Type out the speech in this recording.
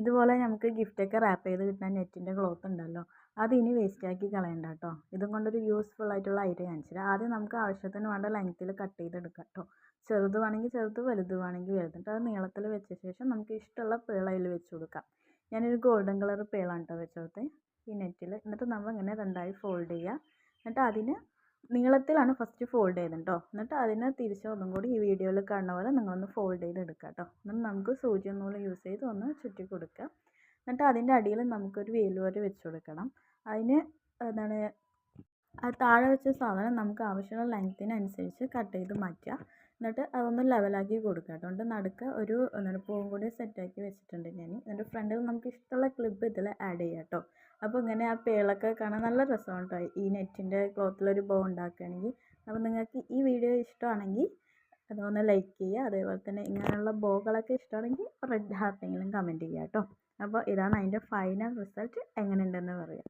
ഇതുപോലെ നമുക്ക് ഗിഫ്റ്റൊക്കെ റാപ്പ് ചെയ്ത് കിട്ടുന്ന നെറ്റിൻ്റെ ക്ലോത്ത് ഉണ്ടല്ലോ, അത് ഇനി വേസ്റ്റാക്കി കളയണ്ട കേട്ടോ. ഇതും കൊണ്ടൊരു യൂസ്ഫുൾ ആയിട്ടുള്ള ഐഡിയ കാണിച്ചു തരാം. ആദ്യം നമുക്ക് ആവശ്യത്തിന് വേണ്ട ലെങ്ത്തിൽ കട്ട് ചെയ്തെടുക്കാം കേട്ടോ. ചെറുത് വേണമെങ്കിൽ ചെറുത്, വലുത് വേണമെങ്കിൽ വലുത്. എന്നിട്ട് അത് നീളത്തിൽ വെച്ച ശേഷം നമുക്ക് ഇഷ്ടമുള്ള പേൾ അതിൽ വെച്ച് കൊടുക്കാം. ഞാനൊരു ഗോൾഡൻ കളർ പേളാണ് കേട്ടോ വെച്ച് കൊടുത്തത് ഈ നെറ്റിൽ. എന്നിട്ട് നമ്മൾ ഇങ്ങനെ രണ്ടായി ഫോൾഡ് ചെയ്യുക. എന്നിട്ട് അതിന് നീളത്തിലാണ് ഫസ്റ്റ് ഫോൾഡ് ചെയ്യുന്നത് കേട്ടോ. എന്നിട്ട് അതിനെ തിരിച്ച് ഒന്നും കൂടി ഈ വീഡിയോയിൽ കാണുന്ന പോലെ നിങ്ങളൊന്ന് ഫോൾഡ് ചെയ്തെടുക്കുക കേട്ടോ. എന്നിട്ട് നമുക്ക് സൂചി നൂല് യൂസ് ചെയ്ത് ഒന്ന് ചുറ്റി കൊടുക്കുക. എന്നിട്ട് അതിൻ്റെ അടിയിൽ നമുക്കൊരു വേല് വരെ വെച്ച് കൊടുക്കണം. അതിന് എന്താണ് ആ താഴെ വെച്ച സാധനം നമുക്ക് ആവശ്യമുള്ള ലെങ്ത്തിനനുസരിച്ച് കട്ട് ചെയ്ത് മാറ്റുക. എന്നിട്ട് അതൊന്ന് ലെവലാക്കി കൊടുക്കുക. അതുകൊണ്ട് നടുക്ക് ഒരു പൂവും കൂടി സെറ്റാക്കി വെച്ചിട്ടുണ്ട് ഞാൻ. എന്നിട്ട് ഫ്രണ്ടിൽ നമുക്ക് ഇഷ്ടമുള്ള ക്ലിപ്പ് ഇതിൽ ആഡ് ചെയ്യാം കേട്ടോ. അപ്പോൾ ഇങ്ങനെ ആ പേളൊക്കെ കാണാൻ നല്ല രസമാണ് കേട്ടോ. ഈ നെറ്റിൻ്റെ ക്ലോത്തിലൊരു ബോ ഉണ്ടാക്കുകയാണെങ്കിൽ. അപ്പോൾ നിങ്ങൾക്ക് ഈ വീഡിയോ ഇഷ്ടമാണെങ്കിൽ അതൊന്ന് ലൈക്ക് ചെയ്യുക. അതേപോലെ തന്നെ ഇങ്ങനെയുള്ള ബോകളൊക്കെ ഇഷ്ടമാണെങ്കിൽ റെഡ് ഹാർട്ടെങ്കിലും കമൻറ്റ് ചെയ്യുക കേട്ടോ. അപ്പോൾ ഇതാണ് അതിൻ്റെ ഫൈനൽ റിസൾട്ട്. എങ്ങനെയുണ്ടെന്ന് പറയുക.